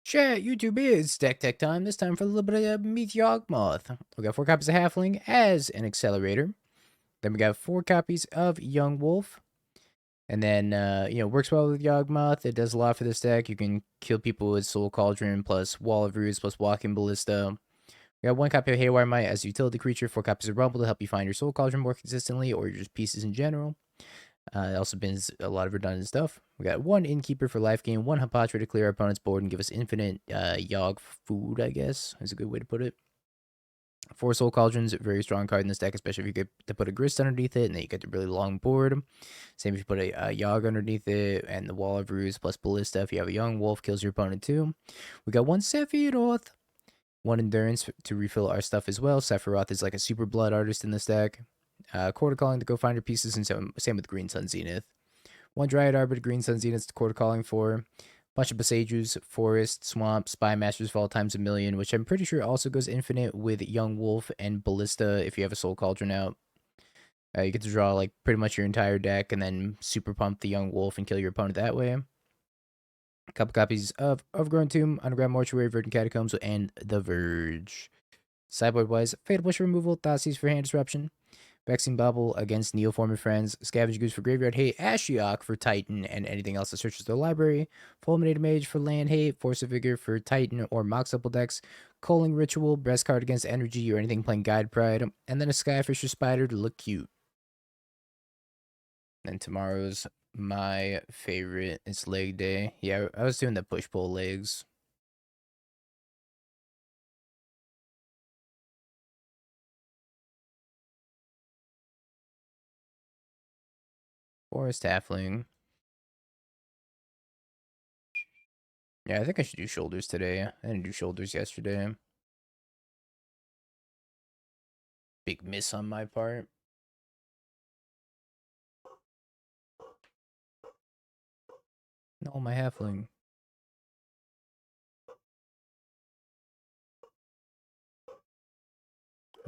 Chat, YouTube is Deck Tech time. This time for a little bit of Meet Yawgmoth. We got 4 copies of Halfling as an accelerator. Then we got 4 copies of Young Wolf. And then, works well with Yawgmoth. It does a lot for this deck. You can kill people with Soul Cauldron, plus Wall of Roots, plus Walking Ballista. We got 1 copy of Haywire Mite as a utility creature, 4 copies of Rumble to help you find your Soul Cauldron more consistently, or just pieces in general. It also bins a lot of redundant stuff. We got 1 Innkeeper for life gain, 1 Hapatra to clear our opponent's board and give us infinite Yawg food, I guess, is a good way to put it. 4 Soul Cauldrons, very strong card in this deck, especially if you get to put a Grist underneath it, and then you get the really long board. Same if you put a Yawg underneath it, and the Wall of Roots plus Ballista. If you have a Young Wolf, kills your opponent too. We got 1 Sephiroth, 1 Endurance to refill our stuff as well. Sephiroth is like a super blood artist in this deck. Chord of Calling to go find your pieces, and same with Green Sun Zenith. 1 Dryad Arbor to Green Sun Zenith to Chord of Calling for. Bunch of Boseijus, Forest, Swamp, Spymasters fall times a million, which I'm pretty sure also goes infinite with Young Wolf and Ballista if you have a Soul Cauldron out. You get to draw like pretty much your entire deck and then super pump the Young Wolf and kill your opponent that way. A couple copies of Overgrown Tomb, Underground Mortuary, Verdant Catacombs, and The Verge. Sideboard-wise, Fatal Push removal, Thoughtseize for hand disruption. Vexing Bauble against Neoform and Friends, Scavenging Ooze for Graveyard Hate, Ashiok for Titan and anything else that searches their library, Fulminator Mage for Land Hate, Force of Vigor for Titan or Mox Supple decks, Culling Ritual, Breast Card against Energy or anything playing Guide Pride, and then a Skyfisher Spider to look cute. And tomorrow's my favorite. It's leg day. Yeah, I was doing the push-pull legs. Forest Halfling. Yeah, I think I should do shoulders today. I didn't do shoulders yesterday. Big miss on my part. No, my halfling.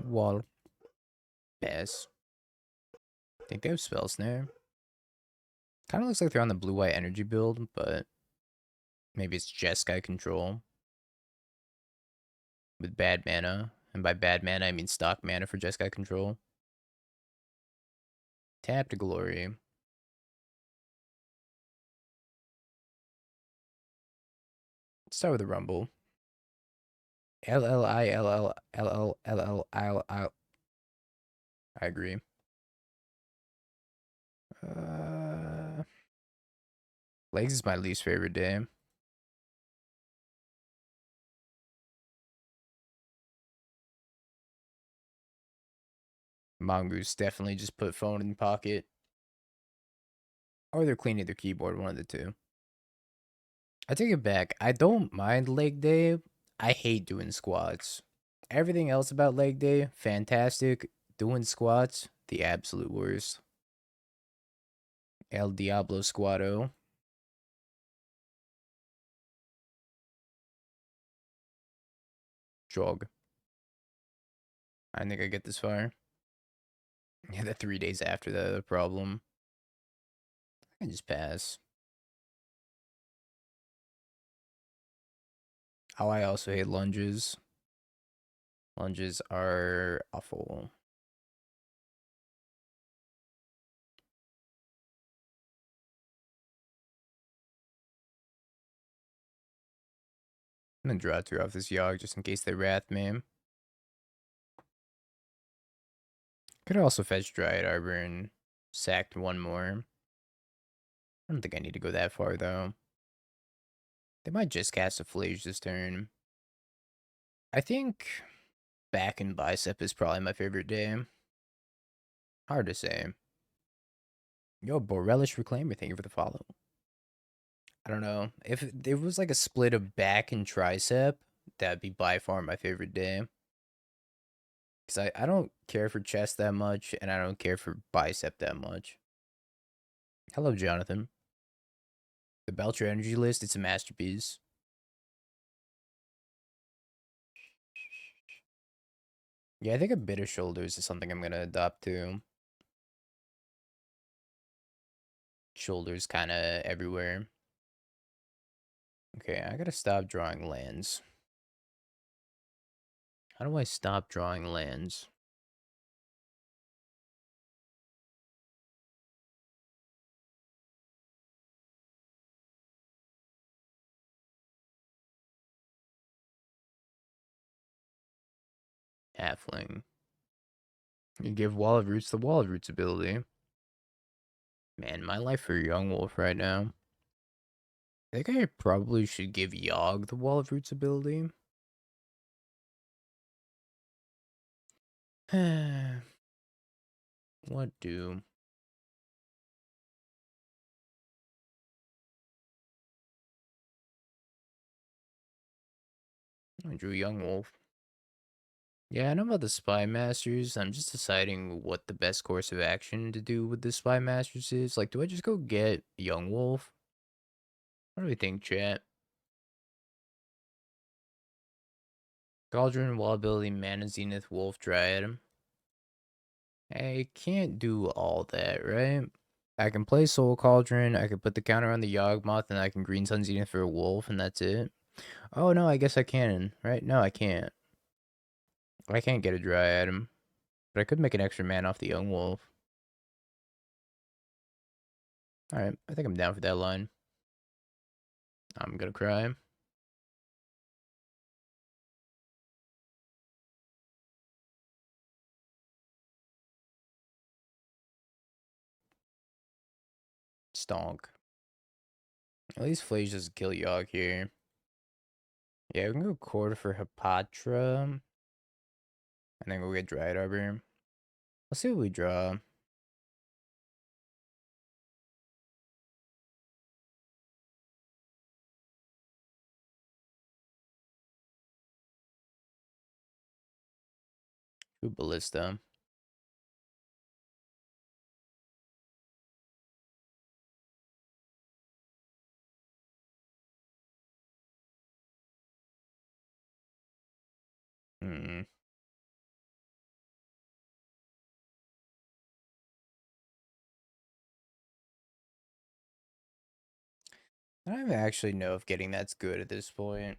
Wall. Pass. I think they have Spell Snare. Kind of looks like they're on the blue-white energy build, but maybe it's Jeskai control. With bad mana. And by bad mana, I mean stock mana for Jeskai control. Tap to Glory. Let's start with the Rumble. LLILLLLLLL. I agree. Legs is my least favorite day. Mongoose definitely just put phone in pocket. Or they're cleaning their keyboard, one of the two. I take it back. I don't mind leg day. I hate doing squats. Everything else about leg day, fantastic. Doing squats, the absolute worst. El Diablo Squatto. Jog. I think I get this far. Yeah, the 3 days after the problem. I can just pass. Oh, I also hate lunges. Lunges are awful. I'm gonna draw 2 off this Yawg just in case they wrath me. Could also fetch Dryad Arbor and sacked 1 more. I don't think I need to go that far though. They might just cast a Flage this turn. I think back and bicep is probably my favorite day. Hard to say. Yo, Borelish Reclaimer, thank you for the follow. I don't know. If it was like a split of back and tricep, that'd be by far my favorite day. Because I don't care for chest that much, and I don't care for bicep that much. Hello, Jonathan. The Belcher Energy List, it's a masterpiece. Yeah, I think a bit of shoulders is something I'm going to adopt too. Shoulders kind of everywhere. Okay, I gotta stop drawing lands. How do I stop drawing lands? Halfling. You give Wall of Roots the Wall of Roots ability. Man, my life for Young Wolf right now. I think I probably should give Yawg the Wall of Roots ability. What do? I drew Young Wolf. Yeah, I know about the Spymasters. I'm just deciding what the best course of action to do with the Spymasters is. Like, do I just go get Young Wolf? What do we think, chat? Cauldron, Wall Ability, Mana, Zenith, Wolf, Dryad. I can't do all that, right? I can play Soul Cauldron, I can put the counter on the Yawgmoth, and I can Green Sun Zenith for a Wolf, and that's it. Oh, no, I guess I can, right? No, I can't. I can't get a Dryad, but I could make an extra man off the Young Wolf. Alright, I think I'm down for that line. I'm gonna cry. Stonk. At least Flays doesn't kill Yawg here. Yeah, we can go Chord for Hapatra. And then go get Dryad Arbor. Let's see what we draw. Ooh, Ballista. Hmm. I don't even actually know if getting that's good at this point.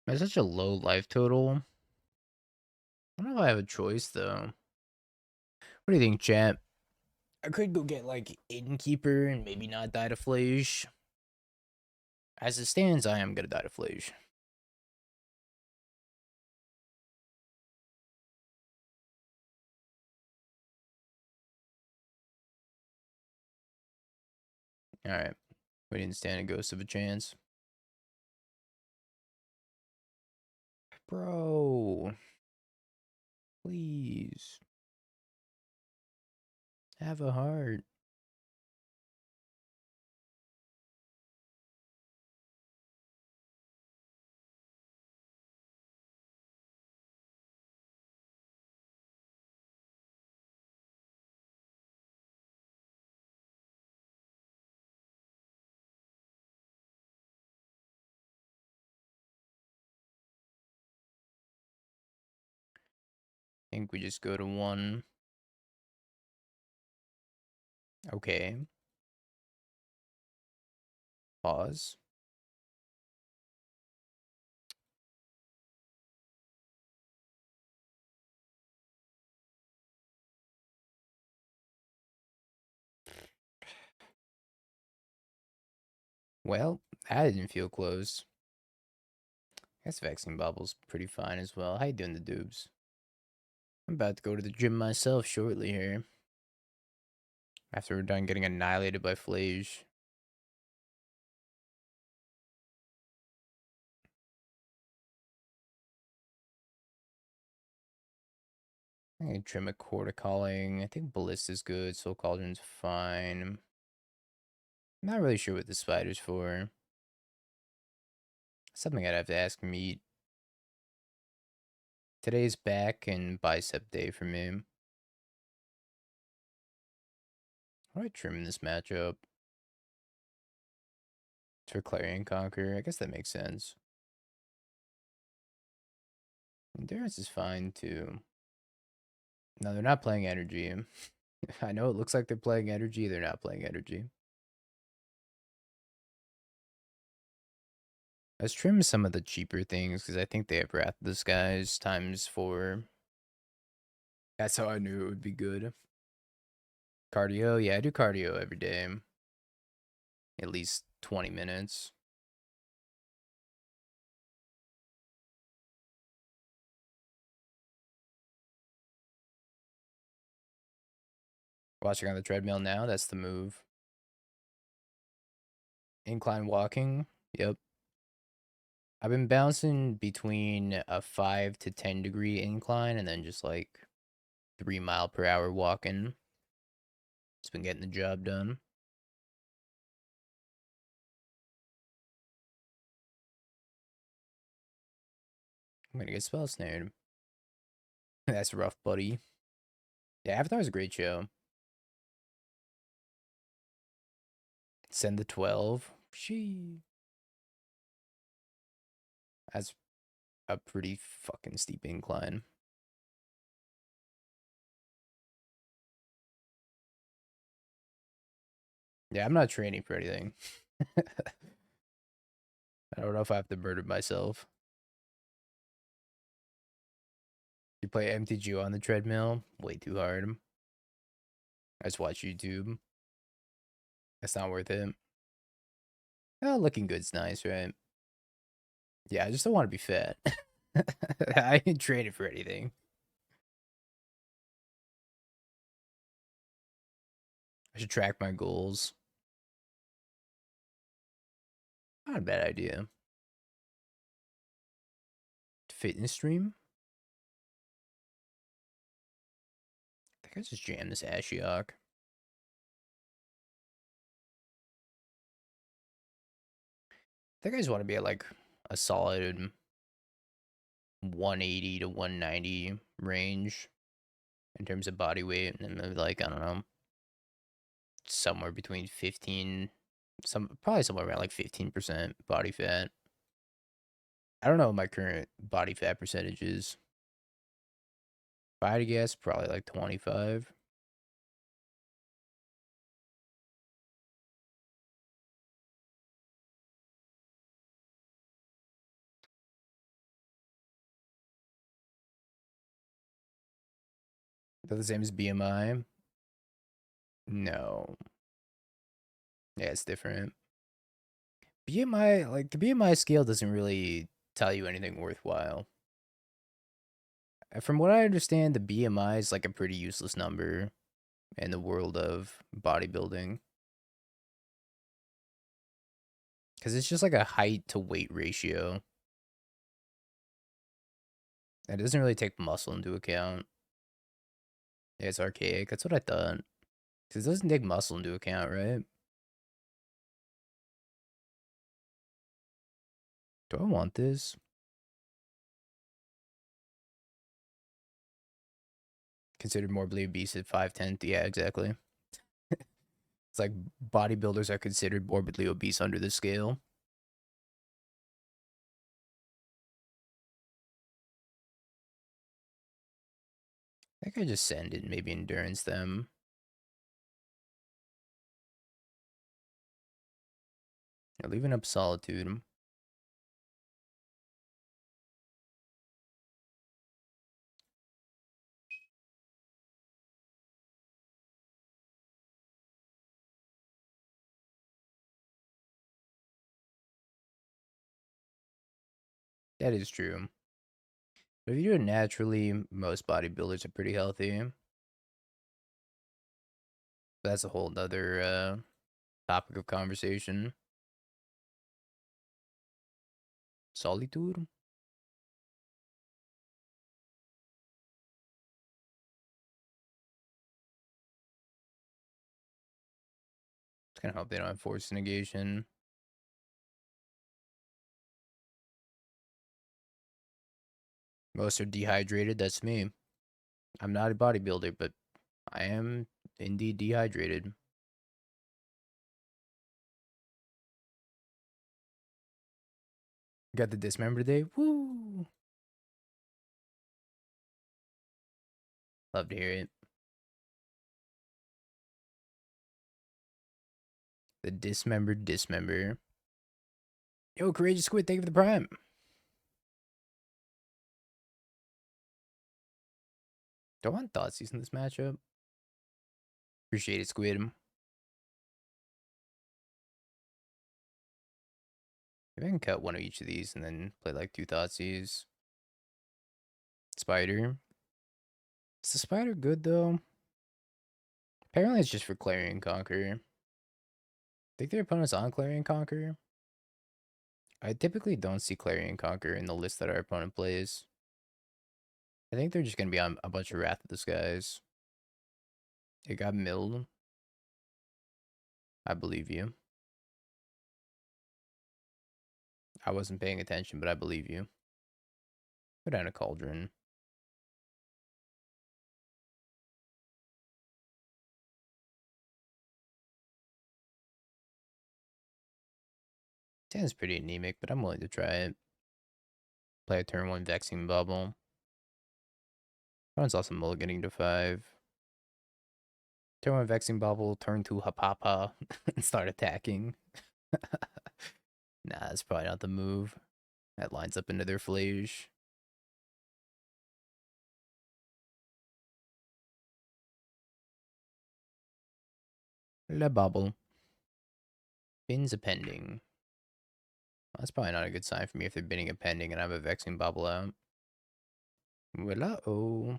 It's such a low life total. I don't know if I have a choice, though. What do you think, chat? I could go get, like, Innkeeper and maybe not die to Flage. As it stands, I am gonna die to Flage. Alright. We didn't stand a ghost of a chance. Bro. Please. Have a heart. I think we just go to 1. Okay. Pause. Well, that didn't feel close. I guess Vexing Bauble's pretty fine as well. How you doing, the dubs? I'm about to go to the gym myself shortly here. After we're done getting annihilated by Flage. I'm gonna trim a Chord of Calling. I think Ballista's good. Soul Cauldron's fine. I'm not really sure what the spider's for. Something I'd have to ask Meat. Today's back and bicep day for me. How do I trim this matchup? It's for Clarion Conqueror. I guess that makes sense. Endurance is fine too. No, they're not playing energy. I know it looks like they're playing energy. They're not playing energy. Let's trim some of the cheaper things because I think they have Wrath of the Skies ×4. That's how I knew it would be good. Cardio, yeah, I do cardio every day. At least 20 minutes. Watching on the treadmill now, that's the move. Incline walking, yep. I've been bouncing between a 5 to 10 degree incline and then just like 3 mile per hour walking. It's been getting the job done. I'm gonna get spell snared. That's rough, buddy. Yeah, Avatar is a great show. Send the 12. She. That's a pretty fucking steep incline. Yeah, I'm not training for anything. I don't know if I have to murder myself. You play MTGO on the treadmill? Way too hard. I just watch YouTube. That's not worth it. Oh, looking good's nice, right? Yeah, I just don't want to be fat. I ain't training for anything. I should track my goals. Not a bad idea. Fitness stream? I think I just jammed this Ashiok. I think I just want to be at like a solid 180 to 190 range in terms of body weight, and maybe like, I don't know, somewhere between 15, probably somewhere around like 15% body fat. I don't know what my current body fat percentage is. If I had to guess, probably like 25. Is that the same as BMI? No. Yeah, it's different. BMI, like the BMI scale doesn't really tell you anything worthwhile. From what I understand, the BMI is like a pretty useless number in the world of bodybuilding. Because it's just like a height to weight ratio. It doesn't really take muscle into account. Yeah, it's archaic. That's what I thought. Because it doesn't take muscle into account, right? Do I want this? Considered morbidly obese at 5'10". Yeah, exactly. It's like bodybuilders are considered morbidly obese under the scale. I think I just send it and maybe endurance them. Or leaving up solitude. That is true. But if you do it naturally, most bodybuilders are pretty healthy. But that's a whole nother topic of conversation. Solitude? It's gonna hope they don't have force negation. Most are dehydrated. That's me. I'm not a bodybuilder, but I am indeed dehydrated. Got the dismember today. Woo! Love to hear it. The dismembered dismember. Yo, Courageous Squid, thank you for the prime. Do I want Thoughtseize in this matchup? Appreciate it, Squid. Maybe I can cut one of each of these and then play like 2 Thoughtseize. Spider. Is the Spider good though? Apparently it's just for Clarion Conqueror. Think their opponent's on Clarion Conqueror? I typically don't see Clarion Conqueror in the list that our opponent plays. I think they're just going to be on a bunch of Wrath of the Skies. It got milled. I believe you. I wasn't paying attention, but I believe you. Go down to Cauldron. Sounds pretty anemic, but I'm willing to try it. Play a turn 1 Vexing Bauble. One's also mulliganing to 5. Turn 1 Vexing Bauble, turn 2 Hapatra, and start attacking. Nah, that's probably not the move. That lines up into their Flage. Le Bauble. Bins a pending. Well, that's probably not a good sign for me if they're binning a pending and I have a Vexing Bauble out. Well, oh.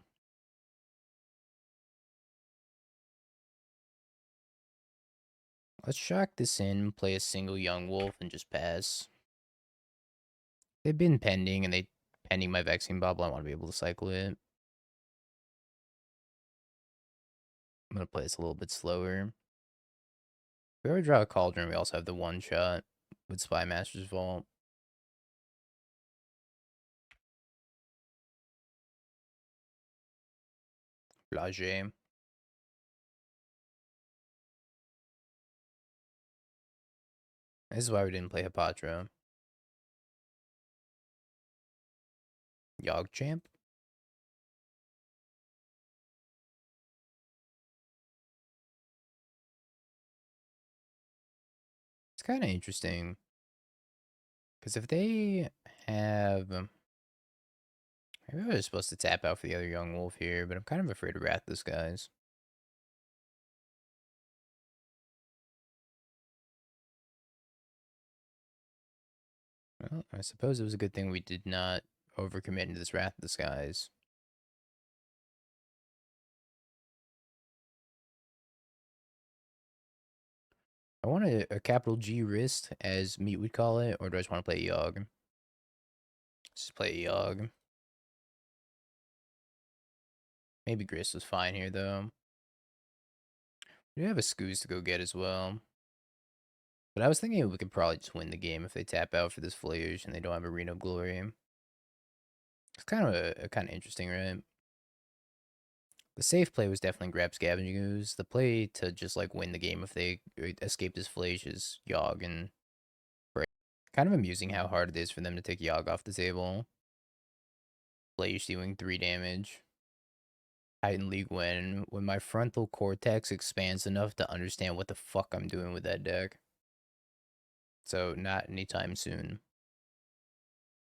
Let's shock this in, play a single Young Wolf, and just pass. They've been pending, and they pending my Vexing Bauble. I want to be able to cycle it. I'm going to play this a little bit slower. If we ever draw a Cauldron, we also have the one shot with Spymaster's Vault. Blage. This is why we didn't play Hapatra. Yawg Champ. It's kind of interesting. Because if they have... Maybe I was supposed to tap out for the other Young Wolf here, but I'm kind of afraid of Wrath of the Skies. Well, I suppose it was a good thing we did not overcommit into this Wrath of the Skies. I want a capital G wrist, as Meat would call it, or do I just want to play Yawg? Let's just play Yawg. Maybe Grist was fine here, though. We do have a Scooze to go get as well. But I was thinking we could probably just win the game if they tap out for this Flage and they don't have Arena of Glory. It's kind of a kind of interesting, right? The safe play was definitely grab Scavenging Ooze. The play to just like win the game if they escape this Flage is Yawg and break. Kind of amusing how hard it is for them to take Yawg off the table. Flage doing 3 damage. Titan League when my frontal cortex expands enough to understand what the fuck I'm doing with that deck. So not anytime soon.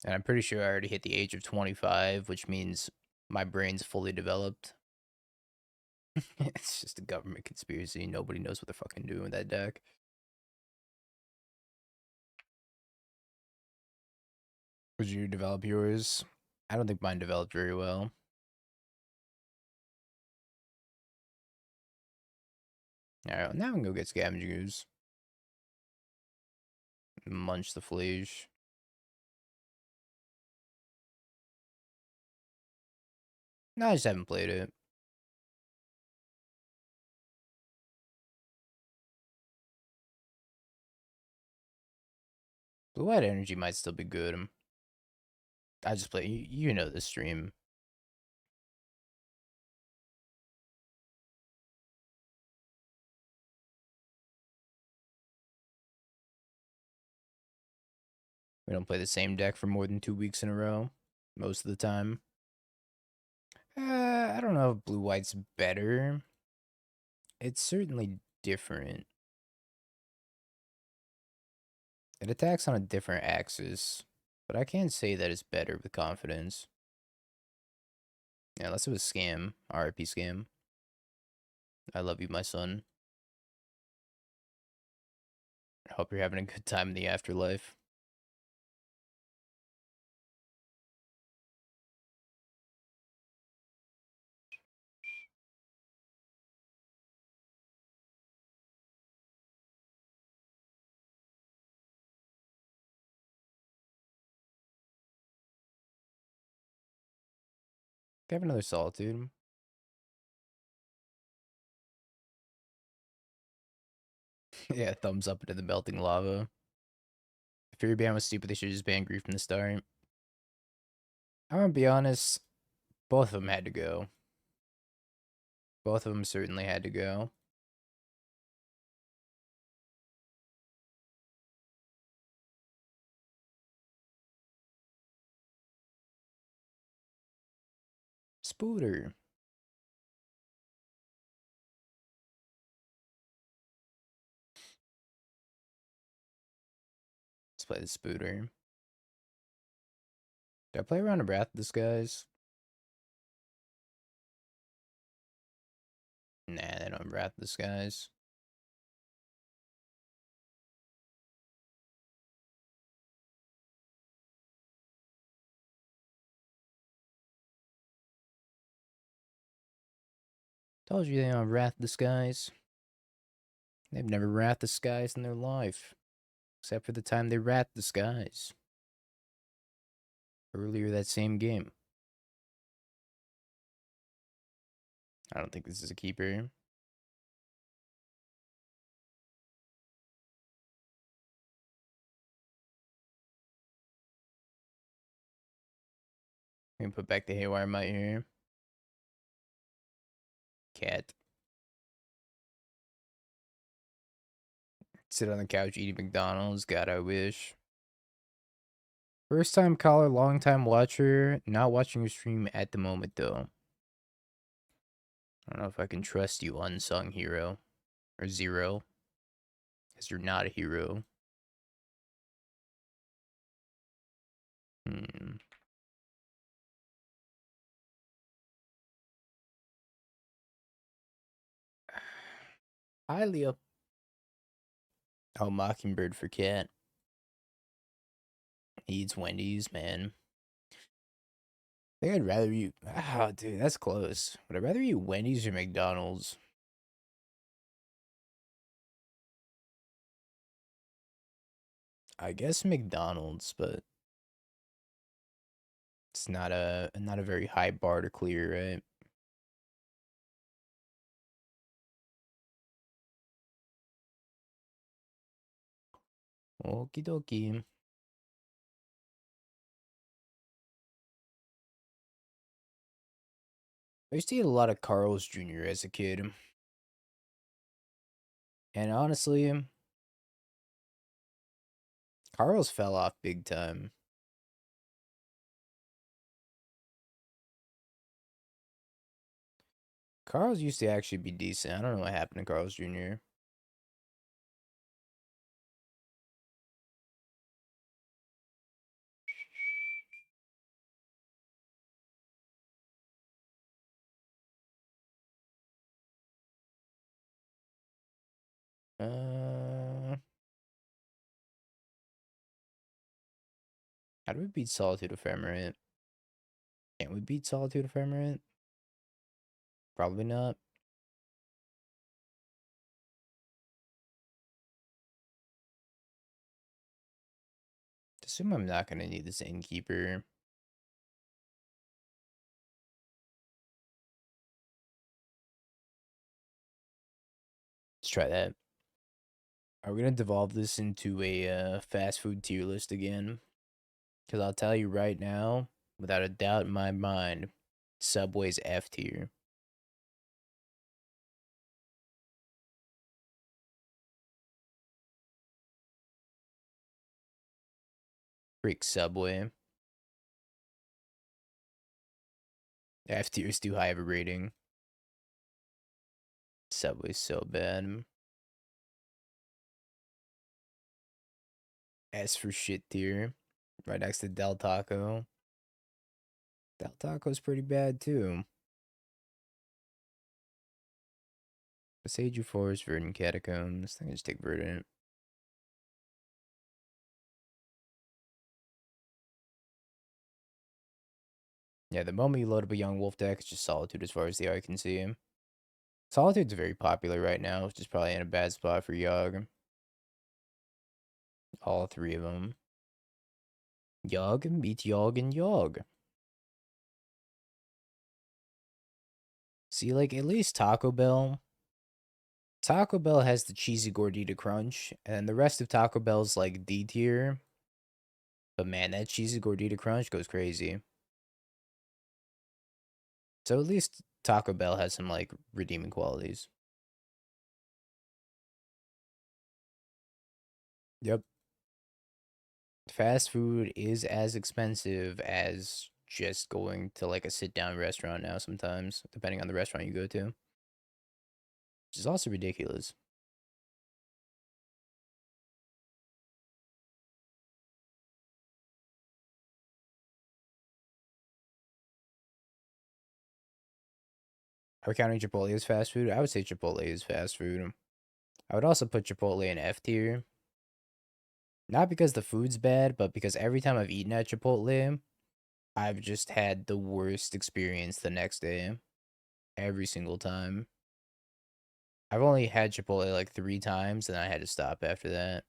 And I'm pretty sure I already hit the age of 25, which means my brain's fully developed. It's just a government conspiracy. Nobody knows what they're fucking doing with that deck. Would you develop yours? I don't think mine developed very well. Alright, now I can go get Scavenging Ooze. Munch the Flage. No, I just haven't played it. Blue White Energy might still be good. I just play, you know the stream. We don't play the same deck for more than 2 weeks in a row, most of the time. I don't know if Blue-White's better. It's certainly different. It attacks on a different axis, but I can't say that it's better with confidence. Yeah, unless it was Scam. RIP Scam. I love you, my son. I hope you're having a good time in the afterlife. Can I have another Solitude? Yeah, thumbs up into the melting lava. If your ban was stupid, they should just ban Grief from the start. I'm gonna be honest, both of them had to go. Both of them certainly had to go. Spooter. Let's play the Spooter. Did I play around a Wrath of Disguise? Nah, they don't have Wrath of Disguise. Told you they don't have Wrath of Disguise. They've never Wrath the Skies in their life. Except for the time they Wrath the Skies. Earlier that same game. I don't think this is a keeper. We can put back the Haywire Mite here. Cat. Sit on the couch eating McDonald's. God, I wish. First time caller, long time watcher. Not watching your stream at the moment, though. I don't know if I can trust you, unsung hero. Or zero. Because you're not a hero. Hmm. Hi, Leo. Oh, Mockingbird for cat. He eats Wendy's, man. I think I'd rather eat. Oh, dude, that's close. Would I rather eat Wendy's or McDonald's? I guess McDonald's, but it's not a very high bar to clear, right? Okie dokie. I used to eat a lot of Carl's Jr. as a kid. And honestly, Carl's fell off big time. Carl's used to actually be decent. I don't know what happened to Carl's Jr. Uh, how do we beat Solitude Ephemerate? Can't we beat Solitude Ephemerate? Probably not. Assume I'm not gonna need this Innkeeper. Let's try that. Are we gonna devolve this into a fast food tier list again? Because I'll tell you right now, without a doubt in my mind, Subway's F tier. Freak Subway. F tier is too high of a rating. Subway's so bad. S for shit tier. Right next to Del Taco. Del Taco's pretty bad too. Boseiju Forest, Verdant Catacombs. I think I just take Verdant. Yeah, the moment you load up a Young Wolf deck, it's just Solitude as far as the eye can see. Solitude's very popular right now, which is probably in a bad spot for Yawg. All three of them. Yawg meets Yawg and Yawg. See, like, at least Taco Bell. Taco Bell has the cheesy gordita crunch, and the rest of Taco Bell's like D tier. But man, that cheesy gordita crunch goes crazy. So at least Taco Bell has some like redeeming qualities. Yep. Fast food is as expensive as just going to like a sit down restaurant now sometimes, depending on the restaurant you go to. Which is also ridiculous. Are we counting Chipotle as fast food? I would say Chipotle is fast food. I would also put Chipotle in F tier. Not because the food's bad, but because every time I've eaten at Chipotle, I've just had the worst experience the next day. Every single time. I've only had Chipotle like 3 times and I had to stop after that.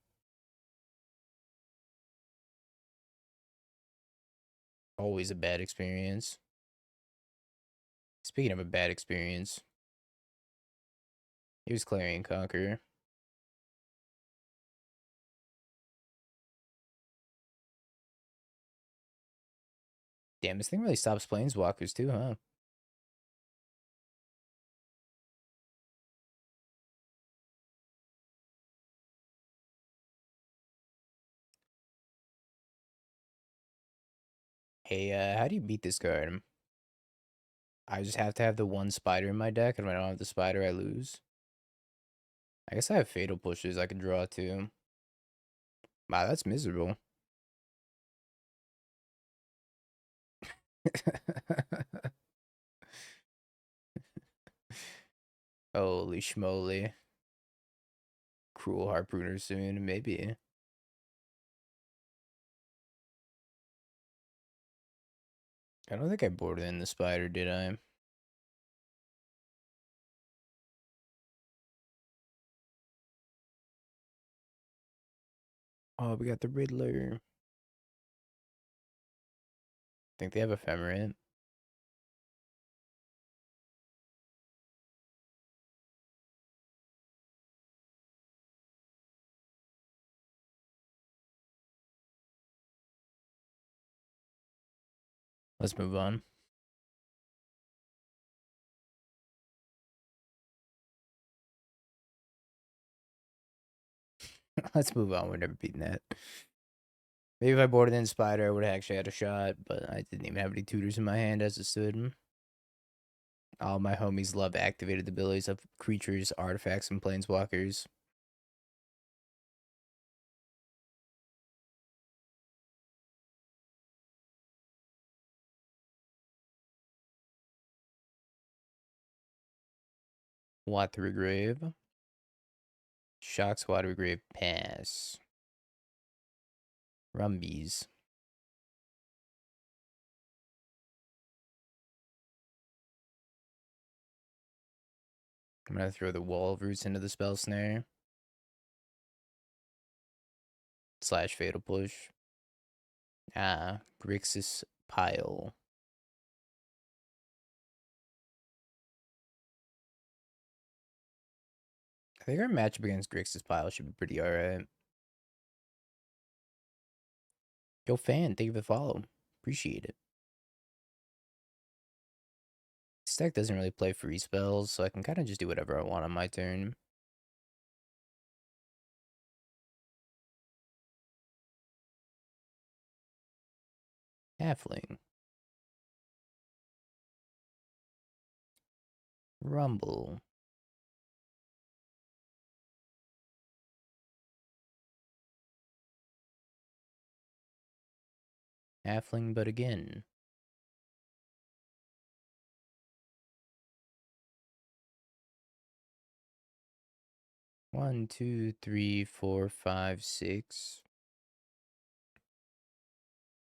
Always a bad experience. Speaking of a bad experience, he was Clarion Conqueror. Damn, this thing really stops planeswalkers too, huh? Hey, how do you beat this card? I just have to have the one spider in my deck, and when I don't have the spider, I lose. I guess I have Fatal Pushes I can draw too. Wow, that's miserable. Holy schmoly. Cruel Harpooner soon, maybe. I don't think I boarded in the spider, did I? Oh, we got the Riddler. Think they have Ephemerate. Let's move on. Let's move on. We're never beating that. Maybe if I boarded in Spider, I would have actually had a shot, but I didn't even have any tutors in my hand as it stood. All my homies love activated abilities of creatures, artifacts, and planeswalkers. Watery Grave. Shocks Watery Grave pass. Rumbies. I'm gonna throw the Wall of Roots into the spell snare. Slash Fatal Push. Ah, Grixis Pile. I think our matchup against Grixis Pile should be pretty alright. Yo, fan, thank you for the follow. Appreciate it. This deck doesn't really play free spells, so I can kind of just do whatever I want on my turn. Halfling. Rumble. Halfling, but again. One, two, three, four, five, six.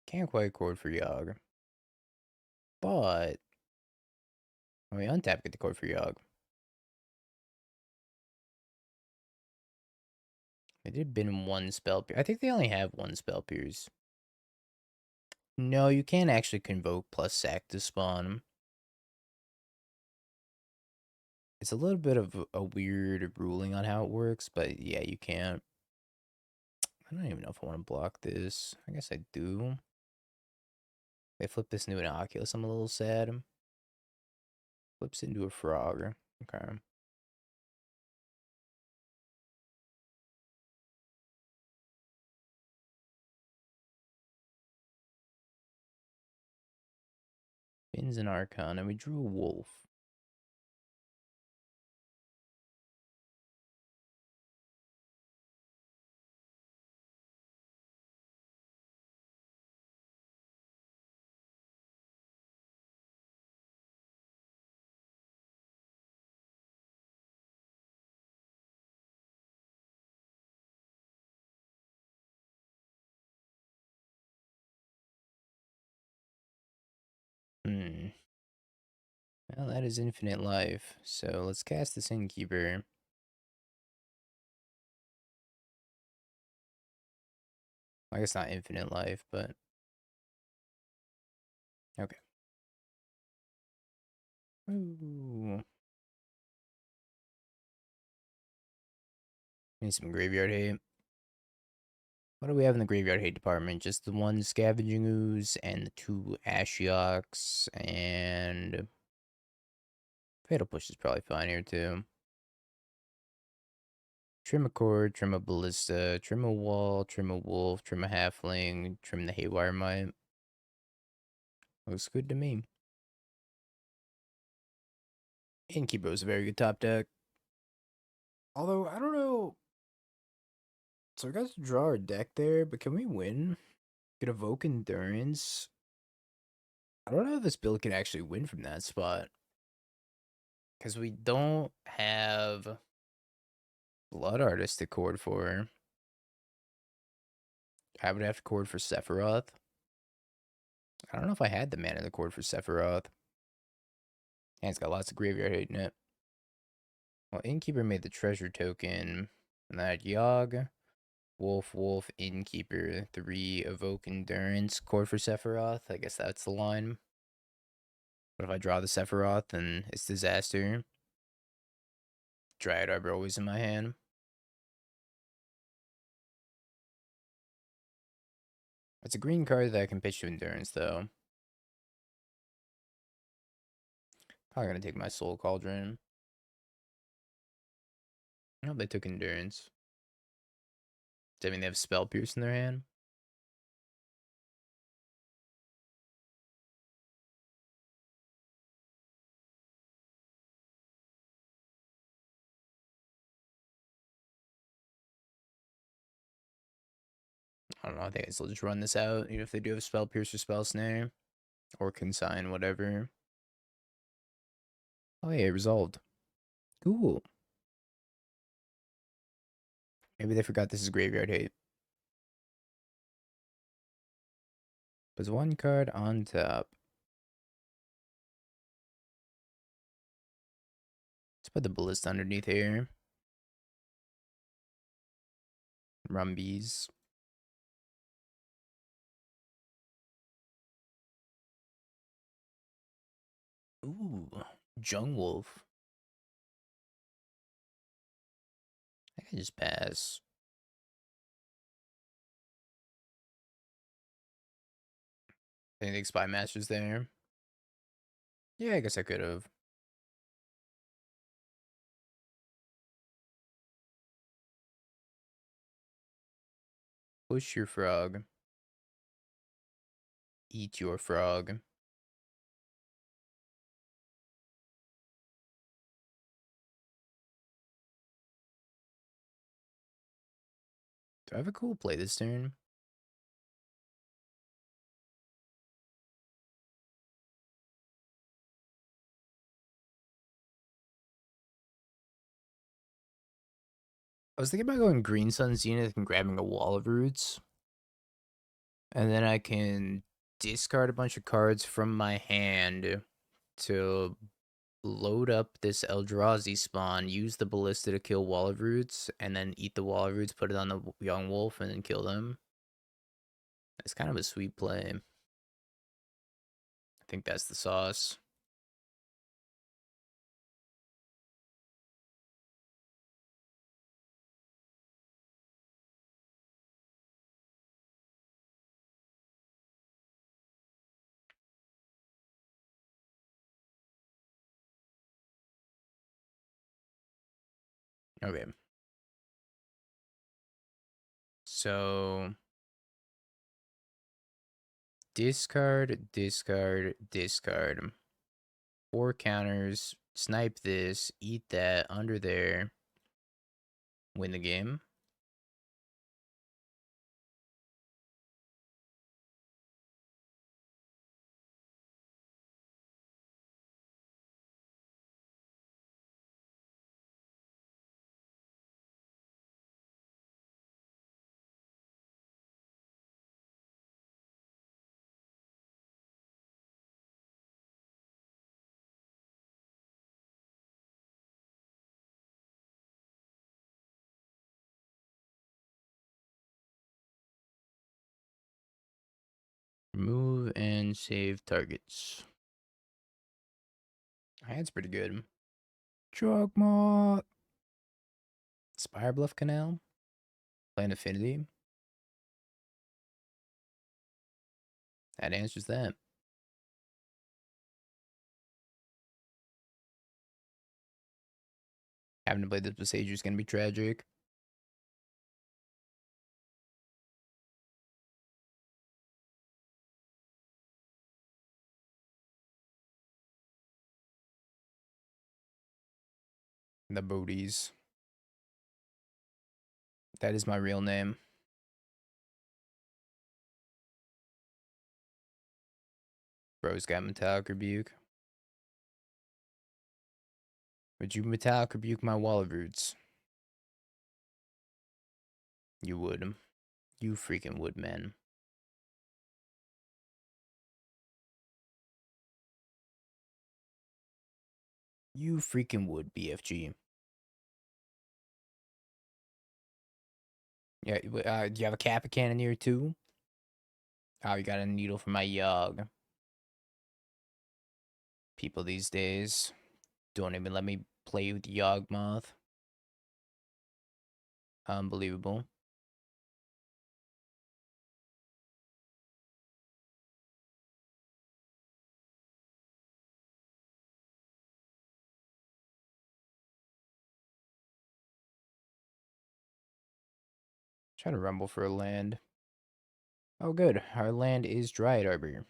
Can't quite chord for Yawg. But when we untap, get the chord for Yawg. They did bin one spell. I think they only have one spell pierce. No, you can't actually convoke plus sack to spawn. It's a little bit of a weird ruling on how it works, but yeah, you can't. I don't even know if I want to block this. I guess I do. They flip this into an Oculus. I'm a little sad. Flips into a frog. Okay. Bins an Archon, and we drew a wolf. Hmm. Well, that is infinite life. So let's cast this Innkeeper. I guess not infinite life, but okay. Ooh. Need some graveyard hate. What do we have in the graveyard hate department? Just the one Scavenging Ooze and the two Ashioks, and Fatal Push is probably fine here too. Trim a Chord, trim a Ballista, trim a Wall, trim a Wolf, trim a Halfling, trim the Haywire Mite. Looks good to me. Innkeeper is a very good top deck. Although, I don't know. So we got to draw our deck there, but can we win? Get Evoke Endurance. I don't know if this build can actually win from that spot. Because we don't have Blood Artist to chord for. I would have to chord for Sephiroth. I don't know if I had the mana to chord for Sephiroth. And it's got lots of graveyard hate in it. Well, Innkeeper made the treasure token. And that Yawg, Wolf, Wolf, Innkeeper, 3 Evoke Endurance, chord for Sephiroth. I guess that's the line. But if I draw the Sephiroth, then it's disaster. Dryad Arbor always in my hand. It's a green card that I can pitch to Endurance, though. Probably gonna take my Soul Cauldron. Oh, they took Endurance. Does that mean they have Spell Pierce in their hand? I don't know. I think they'll just run this out, even if they do have Spell Pierce or Spell Snare. Or Consign, whatever. Oh, yeah, resolved. Cool. Maybe they forgot this is Graveyard Hate. Puts one card on top. Let's put the Ballista underneath here. Rumbies. Ooh, Jung Wolf. I can just pass. I think Spymaster's there. Yeah, I guess I could have. Push your frog. Eat your frog. Do I have a cool play this turn? I was thinking about going Green Sun Zenith and grabbing a Wall of Roots. And then I can discard a bunch of cards from my hand to load up this Eldrazi spawn, use the Ballista to kill Wall of Roots, and then eat the Wall of Roots, put it on the Young Wolf, and then kill them. It's kind of a sweet play. I think that's the sauce. Okay. So discard, discard, discard. 4 counters, snipe this, eat that, under there, win the game. Remove and save targets. Hand's pretty good. Yawgmoth. Spire Bluff Canal. Plan Affinity. That answers that. Having to play this Boseiju is going to be tragic. The Booties. That is my real name. Bro's got Metallic Rebuke. Would you Metallic Rebuke my Wall of Roots? You would. You freaking would, man. You freaking would, BFG. Yeah, do you have a Kappa Cannoneer too? Oh, you got a needle for my Yawg. People these days don't even let me play with Yawgmoth. Unbelievable. Try to rumble for a land. Oh, good. Our land is Dryad Arbor.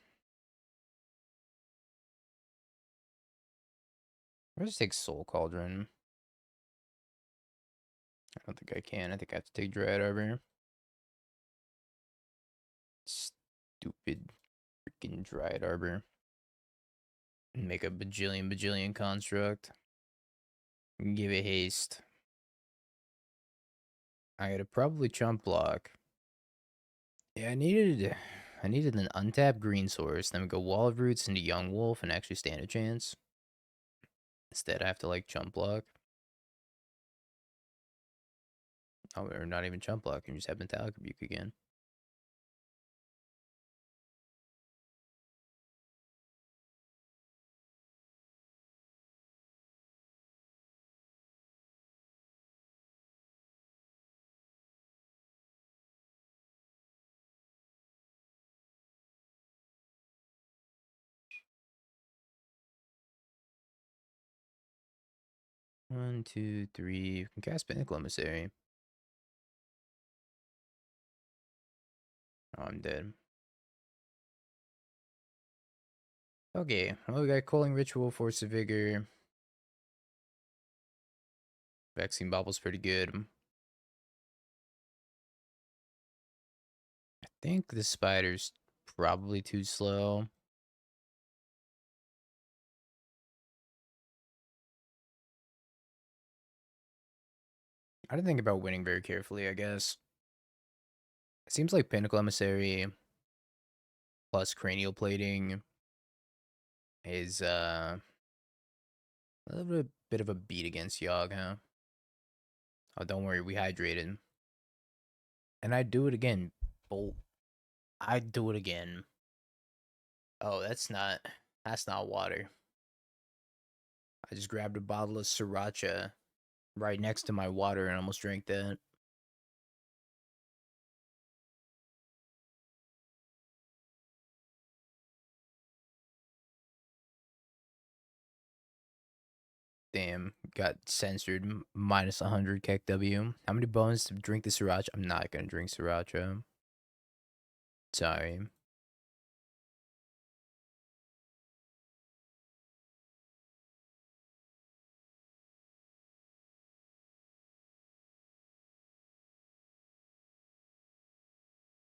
I'll just take Soul Cauldron. I don't think I can. I think I have to take Dryad Arbor. Stupid freaking Dryad Arbor. Make a bajillion construct. Give it haste. I gotta probably chump block. Yeah, I needed an untapped green source. Then we go Wall of Roots into Young Wolf and actually stand a chance. Instead, I have to like chump block. Oh, or not even chump block. You just have Metallic Rebuke again. One, two, three. You can cast Pinnacle Emissary. Oh, I'm dead. Okay, well, we got Culling Ritual, Force of Vigor. Vexing Bauble's pretty good. I think the Spider's probably too slow. I didn't think about winning very carefully, I guess. It seems like Pinnacle Emissary plus Cranial Plating is a little bit of a beat against Yawg, huh? Oh, don't worry, we hydrated. And I do it again. Bolt. I do it again. Oh, that's not water. I just grabbed a bottle of sriracha right next to my water and almost drank that. Damn, got censored. Minus 100 KW. How many bones to drink the sriracha? I'm not gonna drink sriracha. Sorry.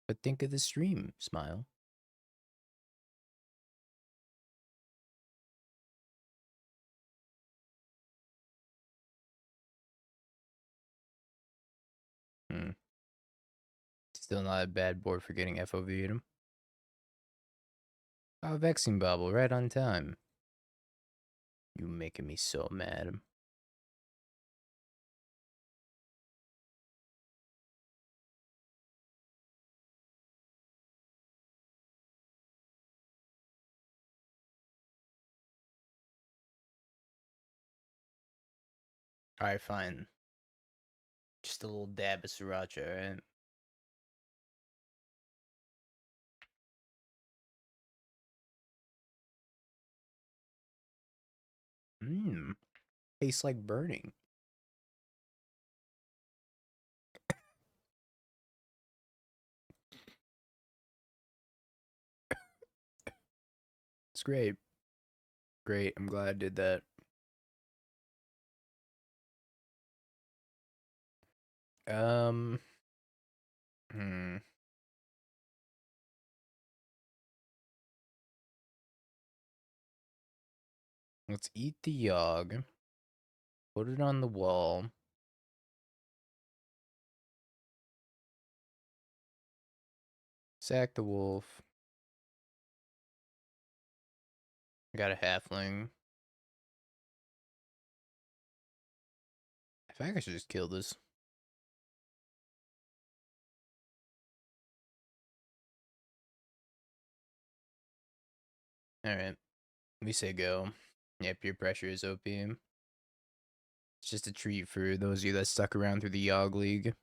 But think of the stream, smile. Hmm. Still not a bad board for getting FOV'd him. Oh, Vexing Bauble, right on time. You making me so mad. Alright, fine. Just a little dab of sriracha, right? Mmm. Tastes like burning. It's great. Great. I'm glad I did that. Um. Hmm. Let's eat the Yawg. Put it on the wall. Sack the wolf. Got a halfling. I think I should just kill this. Alright. We say go. Yeah, peer pressure is OP. It's just a treat for those of you that stuck around through the Yawg League.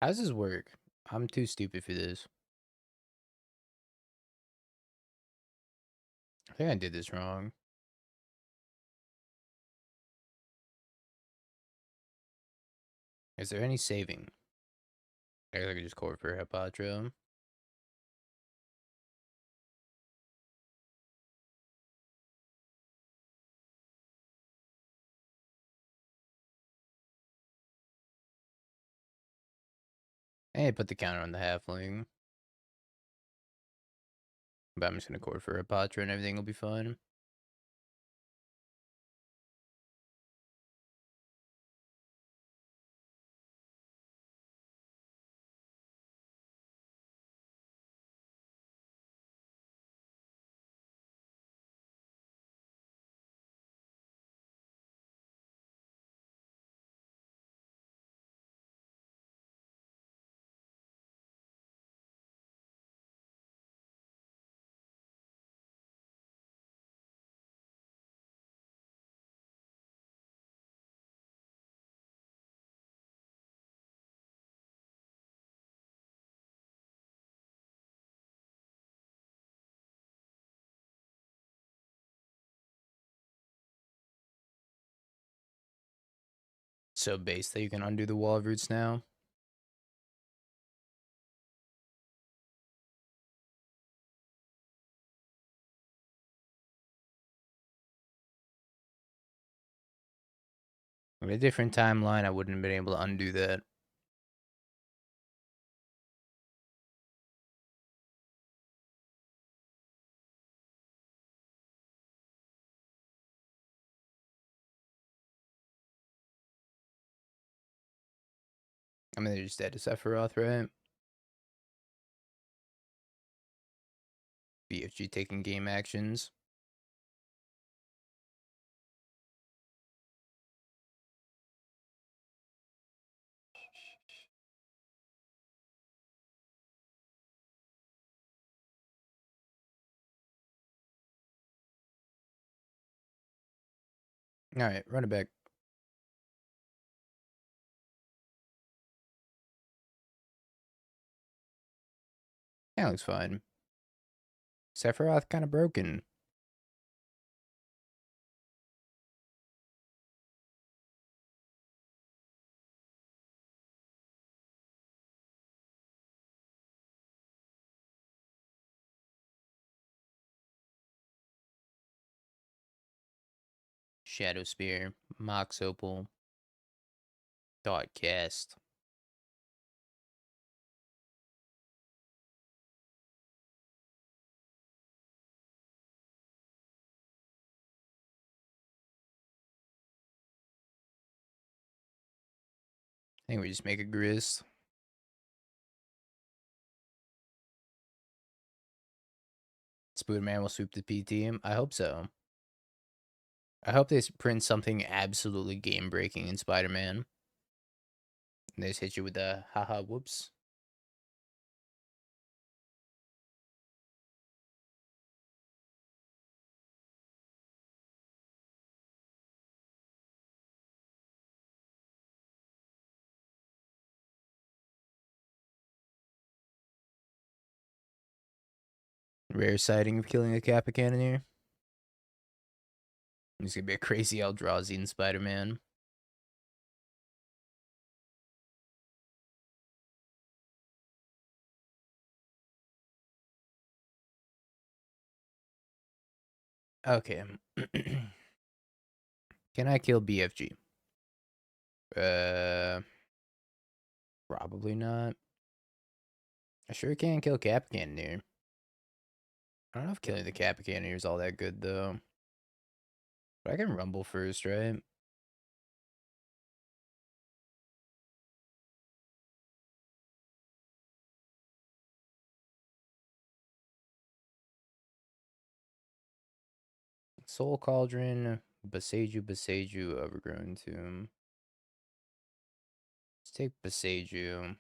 How does this work? I'm too stupid for this. I think I did this wrong. Is there any saving? I guess I could just call for Hapatra. And put the counter on the halfling. But I'm just gonna core for Hapatra and everything will be fine. so base that you can undo the Wall of Roots now. In a different timeline, I wouldn't have been able to undo that. I mean, they're just dead to Sephiroth, right? BFG taking game actions. Alright, run it back. That looks fine. Sephiroth kind of broken. Shadow Spear, Mox Opal, Thought Cast. I think we just make a Grist. Spooderman will swoop the PT. I hope so. I hope they print something absolutely game-breaking in Spider-Man. And they just hit you with the haha whoops. Rare sighting of killing a Kappa Cannoneer. He's gonna be a crazy Eldrazi in Spider-Man. Okay. Can I kill BFG? Probably not. I sure can kill Kappa Cannoneer. I don't know if killing the Kappa Cannoneer is all that good, though. But I can Rumble first, right? Soul Cauldron, Boseiju, Overgrown Tomb. Let's take Boseiju.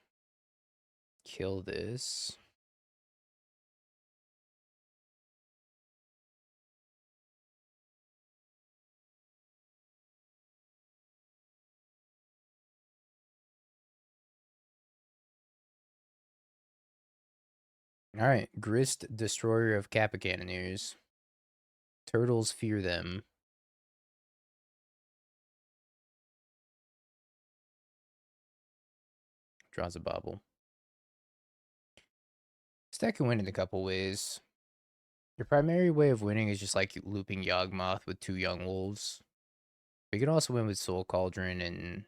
Kill this. Alright, Grist, Destroyer of Kappa Cannoneers. Turtles fear them. Draws a bauble. This deck can win in a couple ways. Your primary way of winning is just like looping Yawgmoth with 2 Young Wolves. But you can also win with Soul Cauldron and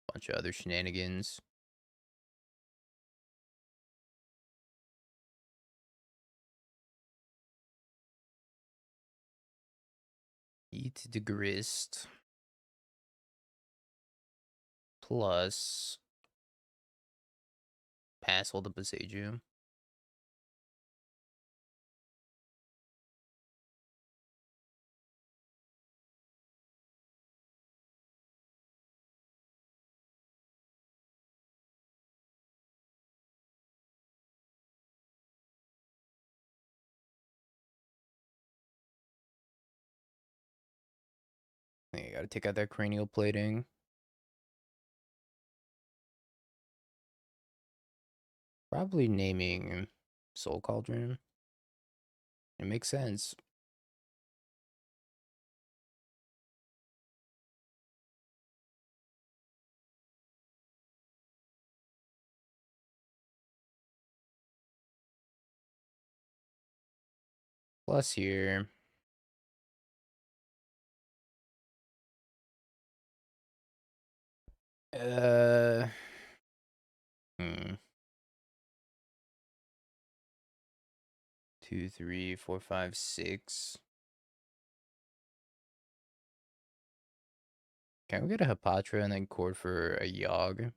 a bunch of other shenanigans. Eat the Grist. Plus pass all the Boseiju. I think I gotta take out that cranial plating. Probably naming Soul Cauldron. It makes sense. plus here. Uh, hmm. 2, 3, 4, 5, 6. Can we get a Hapatra and then Chord for a Yawg? I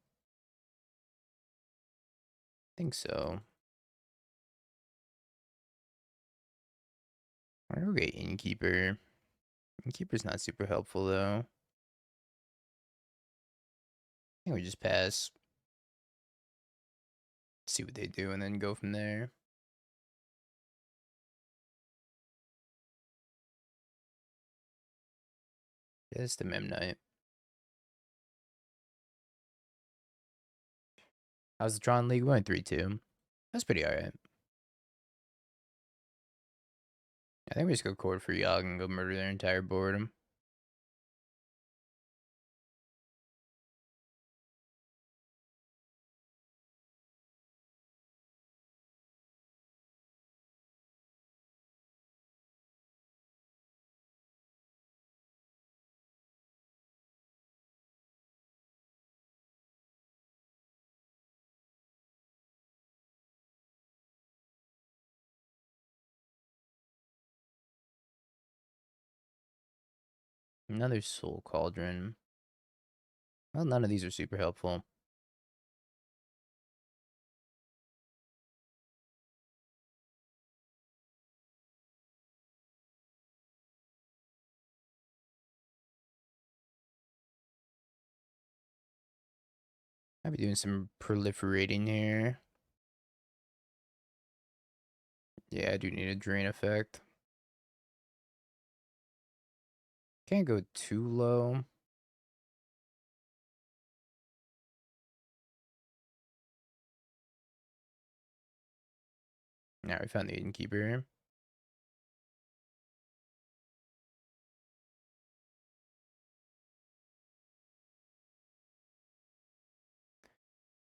think so. I'm gonna get Innkeeper. Innkeeper's not super helpful though. I think we just pass. See what they do and then go from there. Just the Memnite. How's the Tron League? We went 3-2. That's pretty alright. I think we just go Chord for Yawg and go murder their entire boredom. Another Soul Cauldron. Well, none of these are super helpful. I'll be doing some proliferating here. Yeah, I do need a drain effect. Can't go too low. Now we found the Innkeeper here.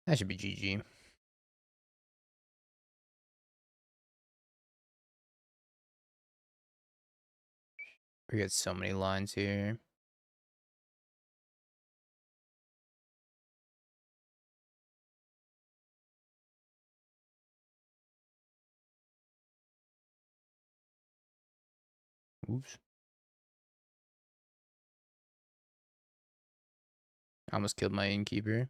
That should be GG. We got so many lines here. Oops. I almost killed my Innkeeper.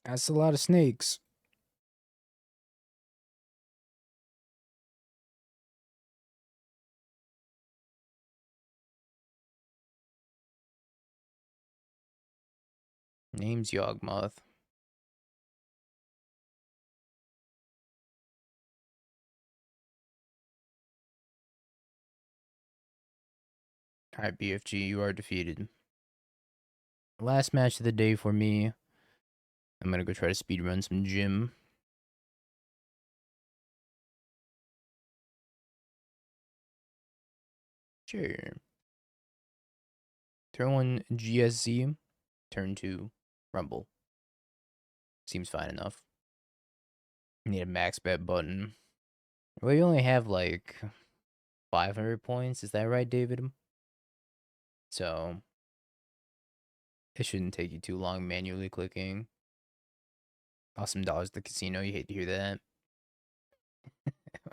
That's a lot of snakes. Name's Yawgmoth. Alright, BFG, you are defeated. Last match of the day for me. I'm gonna go try to speedrun some gym. Sure. Turn 1 GSZ. Turn 2 Rumble. Seems fine enough. Need a max bet button. Well, you only have like 500 points. Is that right, David? So it shouldn't take you too long manually clicking. Awesome dollars at the casino. You hate to hear that.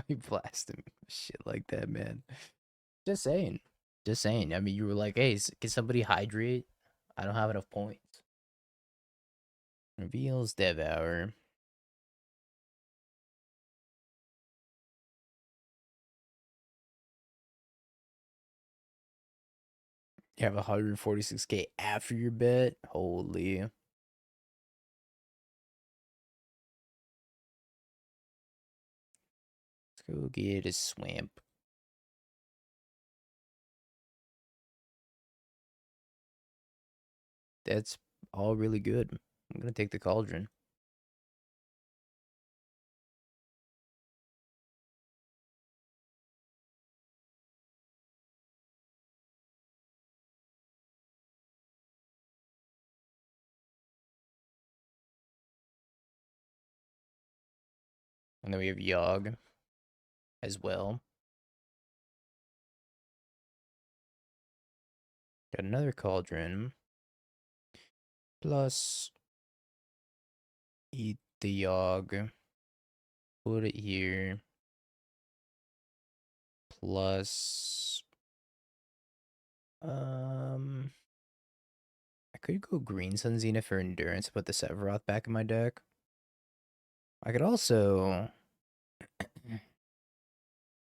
You blast him. Shit like that, man. Just saying. Just saying. I mean, you were like, hey, can somebody hydrate? I don't have enough points. Reveals Devour. You have 146k after your bet. Holy. Let's go get a swamp. That's all really good. I'm gonna take the Cauldron. And then we have Yawg as well. Got another Cauldron. Plus, eat the Yawg. Put it here. Plus, I could go Green Sun Zenith for Endurance, put the Sephiroth back in my deck. I could also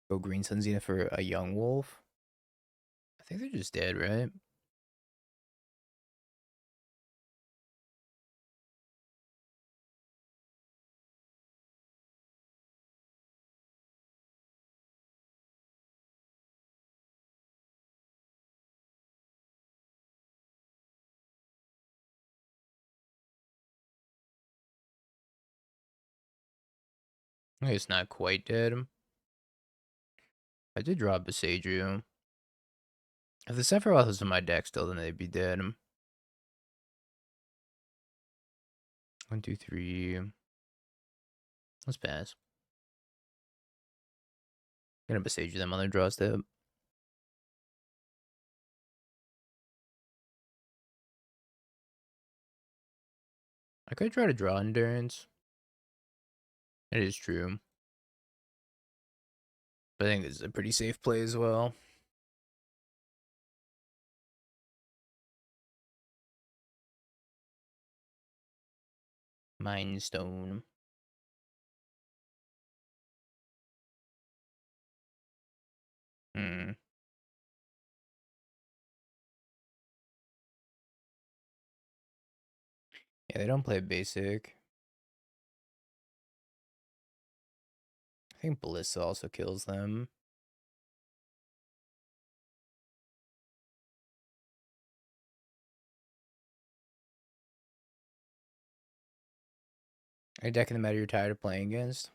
go Green Sun Zenith for a Yawgmoth. I think they're just dead, right? It's not quite dead. I did draw Boseiju. If the Sephiroth was in my deck still, then they'd be dead. 1, 2, 3. Let's pass. Gonna Boseiju them on their draw step. I could try to draw Endurance. It is true. But I think this is a pretty safe play as well. Mind Stone. Hmm. Yeah, they don't play basic. I think Ballista also kills them. Are you decking the meta you're tired of playing against?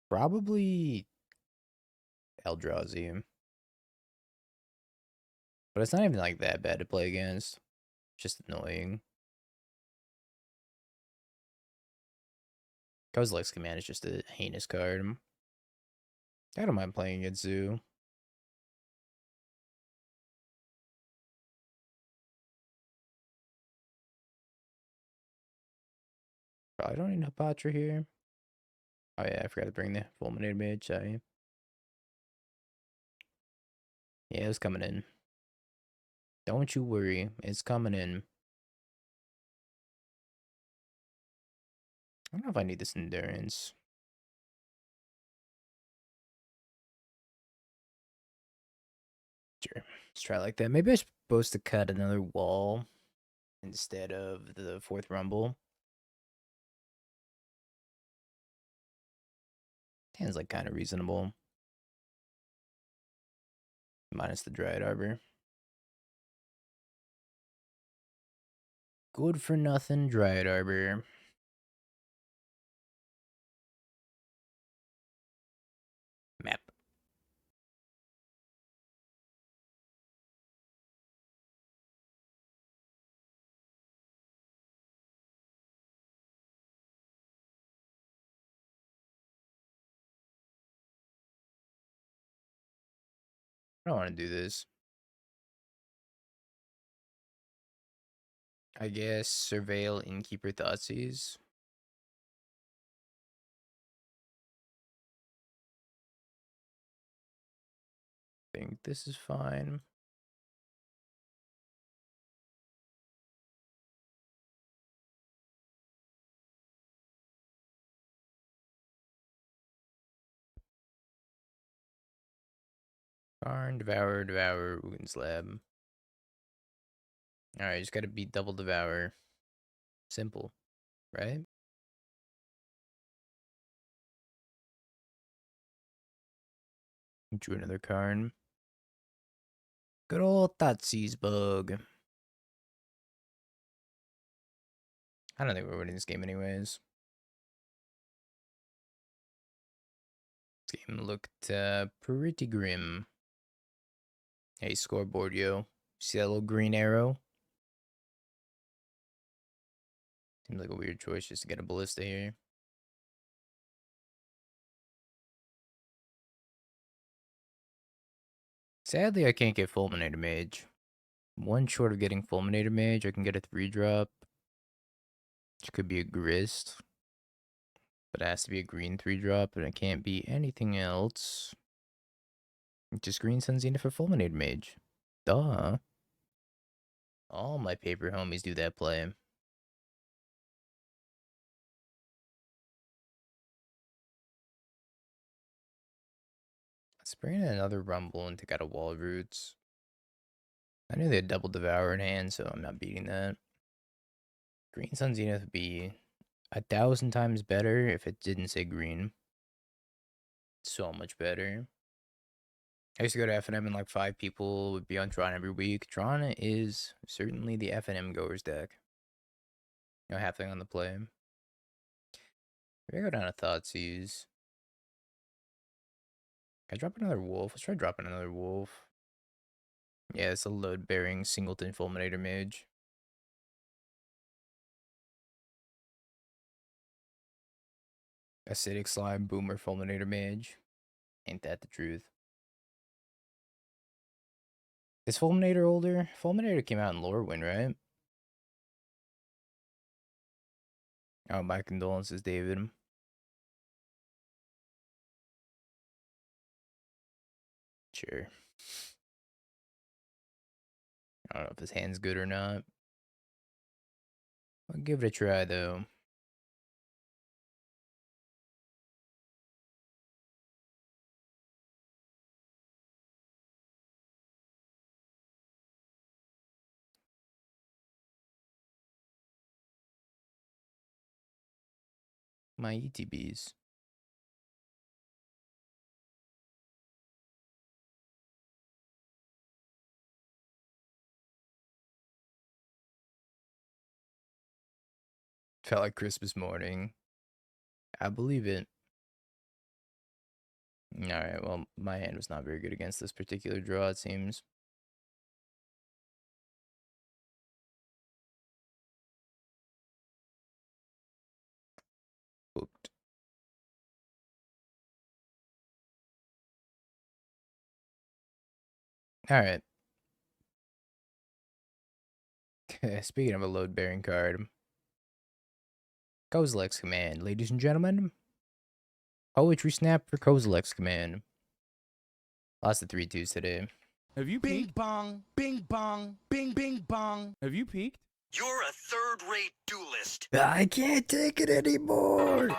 Probably Eldrazi. But it's not even like that bad to play against. Just annoying. Kozilek's Command is just a heinous card. I don't mind playing against Zoo. Probably don't need Hapatra here. Oh yeah, I forgot to bring the Fulminator Mage, sorry. Yeah, it's coming in. Don't you worry, it's coming in. I don't know if I need this Endurance. Sure, let's try like that. Maybe I'm supposed to cut another wall instead of the 4th Rumble. Sounds like kind of reasonable. Minus the Dryad Arbor. Good for nothing Dryad Arbor. Map. I don't want to do this. I guess Surveil Innkeeper Thoughtseize. Think this is fine. Karn, Devour, Devour, Ruin Slab. Alright, just gotta beat Double Devour. Simple, right? Drew another Karn. Good old Thoughtseize bug. I don't think we're winning this game anyways. This game looked pretty grim. Hey, scoreboard, yo. See that little green arrow? Seems like a weird choice just to get a Ballista here. Sadly, I can't get Fulminator Mage. One short of getting Fulminator Mage, I can get a 3-drop. Which could be a Grist. But it has to be a green 3-drop, and it can't be anything else. Just green Sun Zenith for Fulminator Mage. Duh. All my paper homies do that play. Let's bring in another Rumble and take out a Wall Roots. I knew they had double Devour in hand, so I'm not beating that. Green Sun Zenith would be 1,000 times better if it didn't say green. So much better. I used to go to FNM and like 5 people would be on Thran every week. Thran is certainly the FNM goers deck. No halfling on the play. We're gonna go down to Thoughtseize. Can I drop another wolf? Let's try dropping another wolf. Yeah, it's a load-bearing singleton Fulminator Mage. Acidic Slime Boomer Fulminator Mage. Ain't that the truth? Is Fulminator older? Fulminator came out in Lorwyn, right? Oh, my condolences, David. Sure. I don't know if his hand's good or not. I'll give it a try, though. My ETBs. Felt like Christmas morning. I believe it. Alright, well, my hand was not very good against this particular draw, it seems. Booked. Alright. Speaking of a load-bearing card. Kozilek's Command, ladies and gentlemen. Poetry Snap for Kozilek's Command. Lost the 3-2s today. Have you Bing peeked? bong, bing bong, bing bing bong. Have you peeked? You're a third-rate duelist. I can't take it anymore.